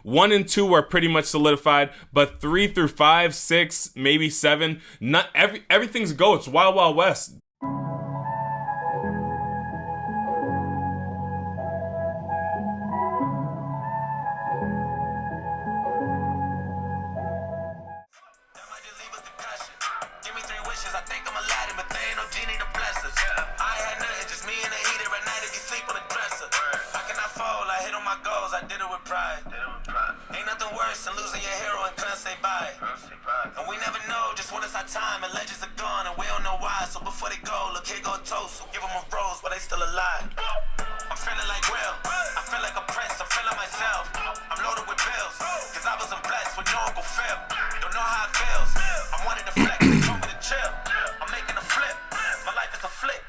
1 and 2 are pretty much solidified, but 3 through 5, 6, maybe 7, not everything's go. It's wild, wild west. Ain't nothing worse than losing your hero and couldn't say bye. And we never know just when it's our time, and legends are gone and we don't know why. So before they go, look, here go a toast. So give them a rose, but they still alive. I'm feeling like Will, I feel like a prince, I'm feeling myself. I'm loaded with bills, cause I wasn't blessed with no Uncle Phil. Don't know how it feels, I wanted to flex, they told me to chill. I'm making a flip, my life is a flick.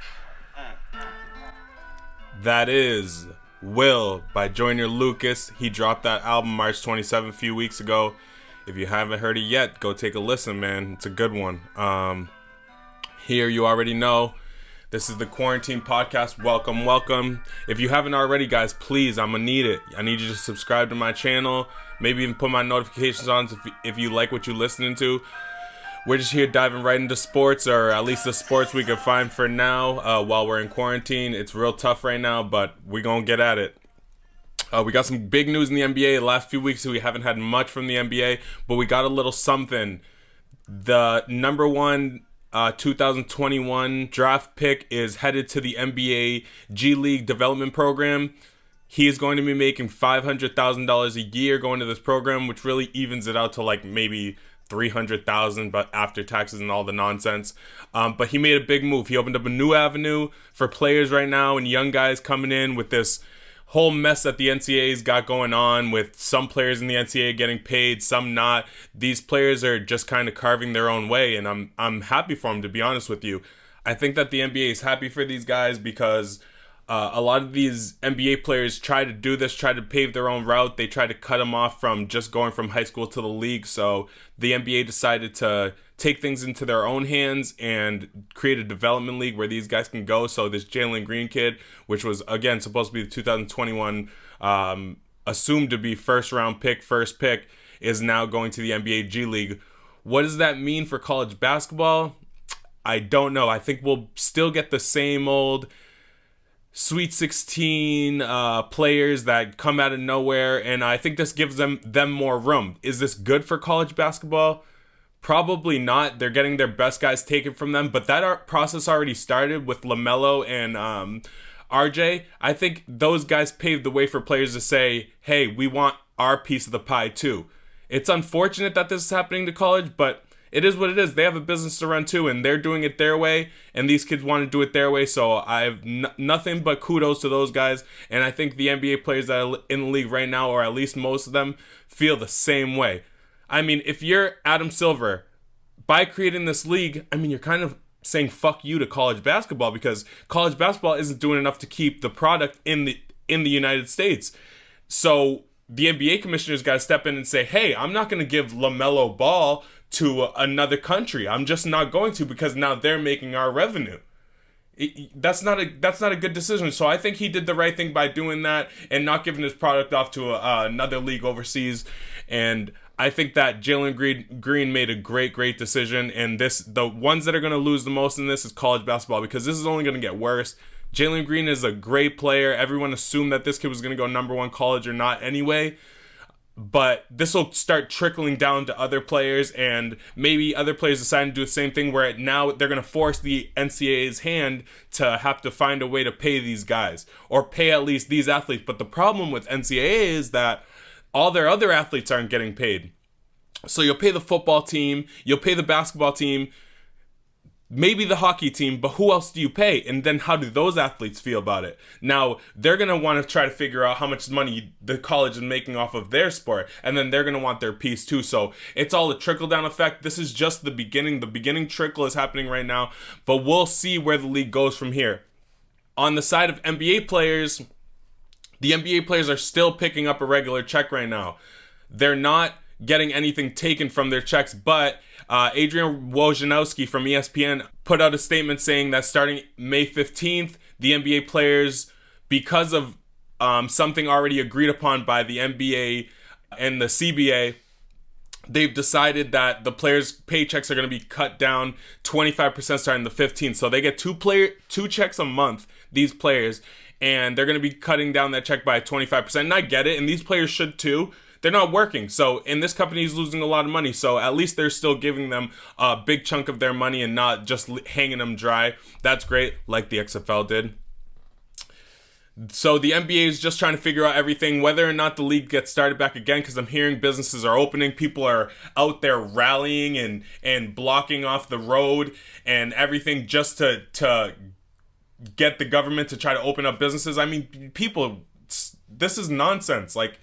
That is Will by Joyner Lucas. He dropped that album March 27th a few weeks ago. If you haven't heard it yet, go take a listen, man. It's a good one. Here, you already know, this is the Quarantine Podcast. Welcome, welcome. If you haven't already, guys, please, I'm gonna need it. I need you to subscribe to my channel. Maybe even put my notifications on if you like what you're listening to. We're just here diving right into sports, or at least the sports we can find for now while we're in quarantine. It's real tough right now, but we're going to get at it. We got some big news in the NBA. The last few weeks we haven't had much from the NBA, but we got a little something. The number one 2021 draft pick is headed to the NBA G League development program. He is going to be making $500,000 a year going to this program, which really evens it out to like maybe $300,000, but after taxes and all the nonsense. But he made a big move. He opened up a new avenue for players right now and young guys coming in with this whole mess that the NCAA's got going on, with some players in the NCAA getting paid, some not. These players are just kind of carving their own way, and I'm happy for them, to be honest with you. I think that the NBA is happy for these guys because a lot of these NBA players try to do this, try to pave their own route. They try to cut them off from just going from high school to the league. So the NBA decided to take things into their own hands and create a development league where these guys can go. So this Jalen Green kid, which was, again, supposed to be the 2021 assumed to be first pick, is now going to the NBA G League. What does that mean for college basketball? I don't know. I think we'll still get the same old Sweet 16 players that come out of nowhere, and I think this gives them more room. Is this good for college basketball? Probably not. They're getting their best guys taken from them, but that process already started with LaMelo and RJ. I think those guys paved the way for players to say, hey, we want our piece of the pie too. It's unfortunate that this is happening to college, but it is what it is. They have a business to run too, and they're doing it their way, and these kids want to do it their way, so I have nothing but kudos to those guys, and I think the NBA players that are in the league right now, or at least most of them, feel the same way. I mean, if you're Adam Silver, by creating this league, I mean, you're kind of saying fuck you to college basketball, because college basketball isn't doing enough to keep the product in the United States. So the NBA commissioners got to step in and say, hey, I'm not going to give LaMelo Ball to another country. I'm just not going to, because now they're making our revenue. That's not a good decision. So I think he did the right thing by doing that and not giving his product off to another league overseas. And I think that Jalen Green made a great decision. And the ones that are going to lose the most in this is college basketball, because this is only going to get worse. Jalen Green is a great player. Everyone assumed that this kid was going to go number one college or not anyway. But this will start trickling down to other players, and maybe other players decide to do the same thing, where now they're going to force the NCAA's hand to have to find a way to pay these guys, or pay at least these athletes. But the problem with NCAA is that all their other athletes aren't getting paid. So you'll pay the football team, you'll pay the basketball team, maybe the hockey team, but who else do you pay? And then how do those athletes feel about it? Now, they're going to want to try to figure out how much money the college is making off of their sport, and then they're going to want their piece too. So it's all a trickle-down effect. This is just the beginning. The beginning trickle is happening right now, but we'll see where the league goes from here. On the side of NBA players, the NBA players are still picking up a regular check right now. They're not getting anything taken from their checks, but Adrian Wojnarowski from ESPN put out a statement saying that starting May 15th, the NBA players, because of something already agreed upon by the NBA and the CBA, they've decided that the players' paychecks are going to be cut down 25% starting the 15th. So they get two checks a month, these players, and they're going to be cutting down that check by 25%. And I get it, and these players should too. They're not working. So, and this company is losing a lot of money. So at least they're still giving them a big chunk of their money and not just hanging them dry. That's great, like the XFL did. So the NBA is just trying to figure out everything, whether or not the league gets started back again, because I'm hearing businesses are opening. People are out there rallying and blocking off the road and everything just to get the government to try to open up businesses. I mean, people, this is nonsense. Like,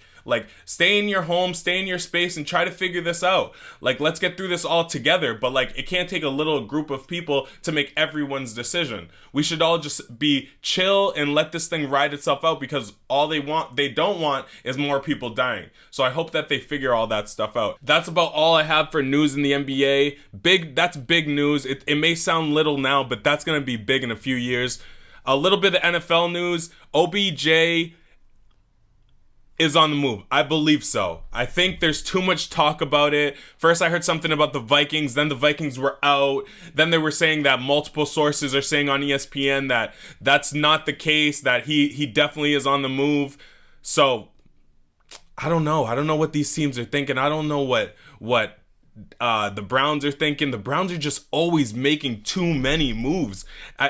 stay in your home, stay in your space, and try to figure this out. Like, let's get through this all together. But, like, it can't take a little group of people to make everyone's decision. We should all just be chill and let this thing ride itself out, because all they don't want is more people dying. So I hope that they figure all that stuff out. That's about all I have for news in the NBA. That's big news. It may sound little now, but that's going to be big in a few years. A little bit of NFL news. OBJ is on the move. I believe so. I think there's too much talk about it. First, I heard something about the Vikings. Then the Vikings were out. Then they were saying that multiple sources are saying on ESPN that that's not the case, that he definitely is on the move. So, I don't know. I don't know what these teams are thinking. I don't know what the Browns are thinking. The Browns are just always making too many moves.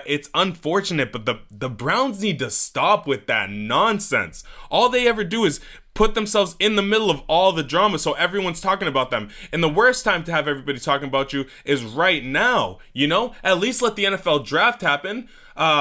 It's unfortunate, but the Browns need to stop with that nonsense. All they ever do is put themselves in the middle of all the drama, so everyone's talking about them. And the worst time to have everybody talking about you is right now. You know, at least let the NFL draft happen.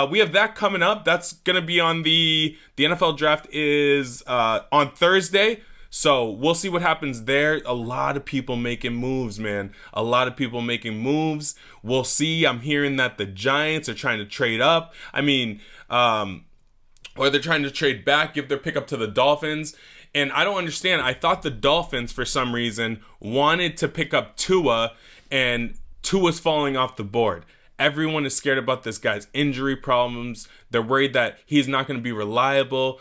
We have that coming up. That's gonna be on the NFL draft is on Thursday. So we'll see what happens there. A lot of people making moves, man. A lot of people making moves. We'll see. I'm hearing that the Giants are trying to trade up. I mean, or they're trying to trade back, give their pickup to the Dolphins. And I don't understand. I thought the Dolphins, for some reason, wanted to pick up Tua, and Tua's falling off the board. Everyone is scared about this guy's injury problems. They're worried that he's not going to be reliable.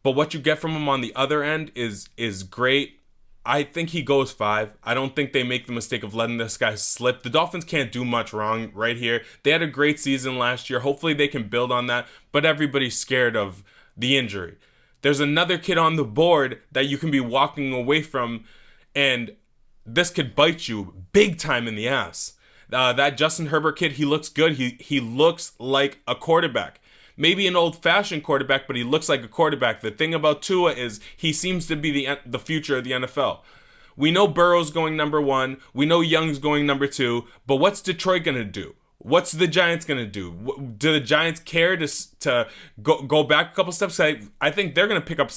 But what you get from him on the other end is great. I think he goes 5. I don't think they make the mistake of letting this guy slip. The Dolphins can't do much wrong right here. They had a great season last year. Hopefully they can build on that. But everybody's scared of the injury. There's another kid on the board that you can be walking away from, and this could bite you big time in the ass. That Justin Herbert kid, he looks good. He looks like a quarterback. Maybe an old-fashioned quarterback, but he looks like a quarterback. The thing about Tua is he seems to be the future of the NFL. We know Burrow's going number 1. We know Young's going number 2. But what's Detroit going to do? What's the Giants going to do? Do the Giants care to go back a couple steps? I think they're going to pick up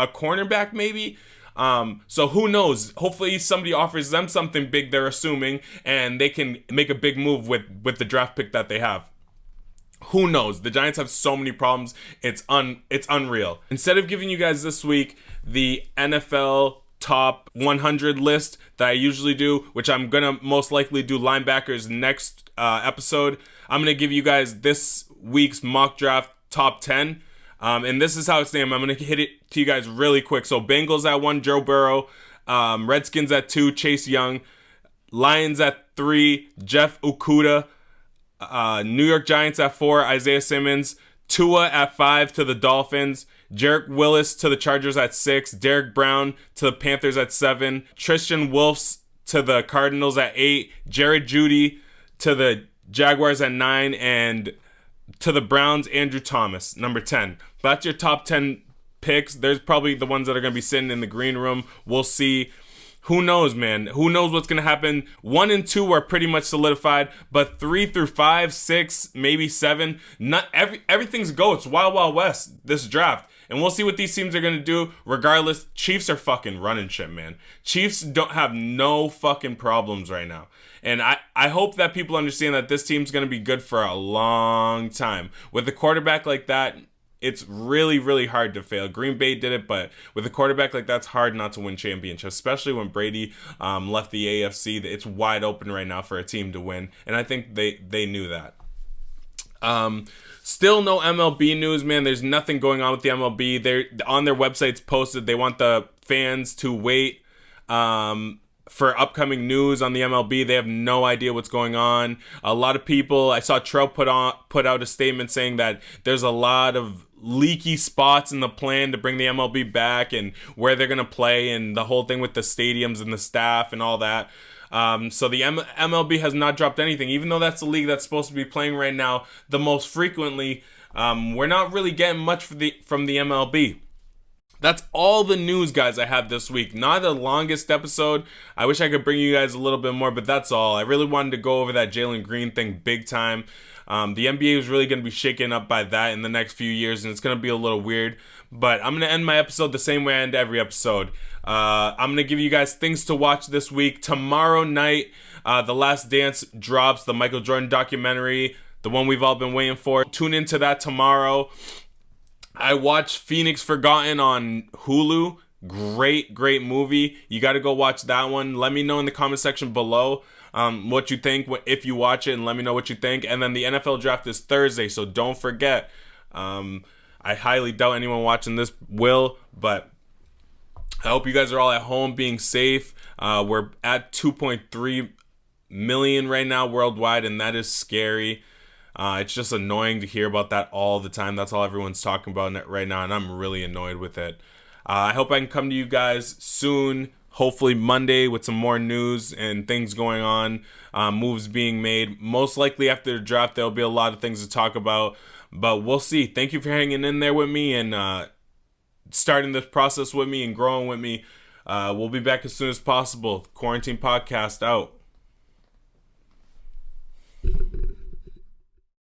a cornerback maybe. So who knows? Hopefully somebody offers them something big, they're assuming, and they can make a big move with the draft pick that they have. Who knows? The Giants have so many problems. It's unreal. Instead of giving you guys this week the NFL top 100 list that I usually do, which I'm going to most likely do linebackers next episode, I'm going to give you guys this week's mock draft top 10. And this is how it's named. I'm going to hit it to you guys really quick. So Bengals at 1, Joe Burrow. Redskins at 2, Chase Young. Lions at 3, Jeff Okudah. New York Giants at 4, Isaiah Simmons. Tua at 5 to the Dolphins. Jarek Willis to the Chargers at 6. Derek Brown to the Panthers at 7. Tristan Wirfs to the Cardinals at 8. Jared Jeudy to the Jaguars at 9. And to the Browns, Andrew Thomas, number 10. That's your top 10 picks. There's probably the ones that are going to be sitting in the green room. We'll see. Who knows, man? Who knows what's going to happen? 1 and 2 are pretty much solidified, but 3 through 5, 6, maybe 7, not everything's go. It's wild, wild west, this draft. And we'll see what these teams are going to do. Regardless, Chiefs are fucking running shit, man. Chiefs don't have no fucking problems right now. And I hope that people understand that this team's going to be good for a long time. With a quarterback like that, it's really, really hard to fail. Green Bay did it, but with a quarterback like that, it's hard not to win championships, especially when Brady left the AFC. It's wide open right now for a team to win, and I think they knew that. Still no MLB news, man. There's nothing going on with the MLB. They're on their websites posted. They want the fans to wait for upcoming news on the MLB. They have no idea what's going on. A lot of people, I saw Trout put out a statement saying that there's a lot of leaky spots in the plan to bring the MLB back and where they're going to play and the whole thing with the stadiums and the staff and all that. So the MLB has not dropped anything, even though that's the league that's supposed to be playing right now the most frequently. We're not really getting much from the MLB. That's all the news, guys, I have this week. Not the longest episode. I wish I could bring you guys a little bit more, but that's all. I really wanted to go over that Jalen Green thing big time. The NBA is really going to be shaken up by that in the next few years, and it's going to be a little weird. But I'm going to end my episode the same way I end every episode. I'm going to give you guys things to watch this week. Tomorrow night, The Last Dance drops, the Michael Jordan documentary, the one we've all been waiting for. Tune into that tomorrow. I watched Phoenix Forgotten on Hulu. Great movie. You got to go watch that one. Let me know in the comment section below what you think if you watch it, and let me know what you think. And then the NFL draft is Thursday, so don't forget. I highly doubt anyone watching this will, but I hope you guys are all at home being safe. We're at 2.3 million right now worldwide, and that is scary. It's just annoying to hear about that all the time. That's all everyone's talking about right now, and I'm really annoyed with it. I hope I can come to you guys soon, hopefully Monday, with some more news and things going on, moves being made. Most likely after the draft, there'll be a lot of things to talk about, but we'll see. Thank you for hanging in there with me and starting this process with me and growing with me. We'll be back as soon as possible. Quarantine Podcast out.